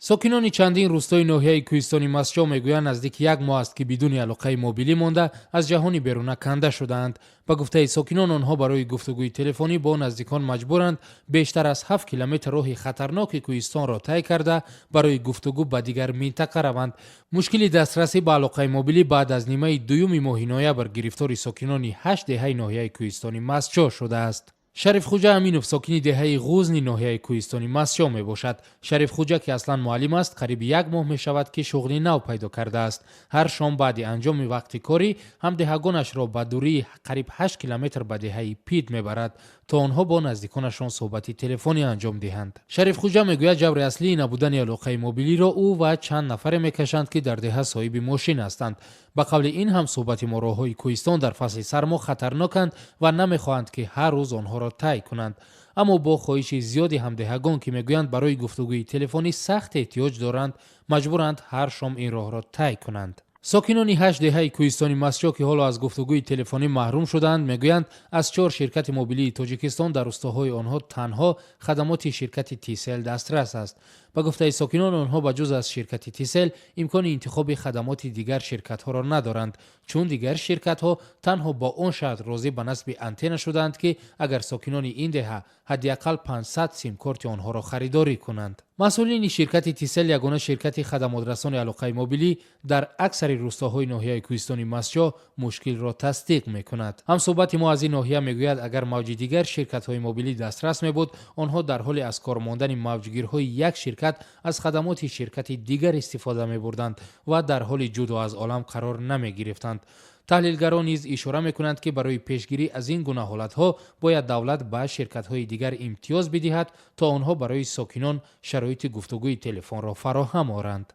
ساکنان چندین روستای ناحیه کوهستانی مسجو میگویند نزدیک یک ماه است که بدون علاقه موبیلی مانده از جهان بیرون کنده شدند. با گفته ساکنان آنها برای گفتگوی تلفنی با نزدیکان مجبورند بیشتر از 7 کیلومتر راه خطرناک کوهستان را طی کرده برای گفتگو به دیگر منطقه روند. مشکل دسترسی به علاقه موبیلی بعد از نیمه دوم ماه نوامبر گرفتار ساکنان 8 دهه ناحیه کوهستانی مسجو شده است. شریف خوجا امینوف ساکن دهه غوزن ناحیه کوهستانی مسجو می باشد. شریف خوجا که اصلا معلم است قریب یک ماه می شود که شغلی نو پیدا کرده است. هر شام بعد انجام وقت کاری هم دهگانش را به دوری قریب 8 کیلومتر به دهه پید می برد تا آنها با نزدیکانشان صحبت تلفنی انجام دهند. شریف خوجا می گوید جبر اصلی نبودن علاقه موبیلی را او و چند نفر می کشند که در دهه صاحب ماشین هستند. به قول این هم صحبت ما راههای کوهستان در فصل سرما خطرناکند و نمیخواهند که هر روز آنها را طی کنند. اما با خواهش زیادی همدهگان که میگویند برای گفتگوی تلفنی سخت احتیاج دارند مجبورند هر شام این راه را طی کنند. ساکنان 8 دهه کوهستانی مسجو که حالا از گفتگوی تلفنی محروم شدند میگویند از 4 شرکت موبیلی تاجیکستان در روستاهای آنها تنها خدمات شرکت تیسل دسترس است. با گفته ساکنان آنها به جز از شرکت تیسل امکان انتخاب خدمات دیگر شرکت ها را ندارند چون دیگر شرکت ها تنها با آن شرط راضی به نصب آنتن شدند که اگر ساکنان این دهه حداقل 500 سیم کارت آنها را خریداری کنند. مسئولین شرکت تیسل یگانه شرکت خدمات رسان علاقه موبیلی در اکثر روستاهای ناحیه کوهستانی مسجو مشکل را تصدیق میکند. هم صحبت ما از این ناحیه میگوید اگر موج دیگر شرکت های موبیلی دسترس می بود آنها در حال از کار ماندن موجگیرهای یک شرکت از خدمات شرکت دیگر استفاده می بردند و در حال جدا از عالم قرار نمی گرفتند. تحلیلگران نیز اشاره میکنند که برای پیشگیری از این گونه حالتها باید دولت به شرکت‌های دیگر امتیاز بدهد تا آنها برای ساکنان شرایط گفتگوی تلفن را فراهم آورند.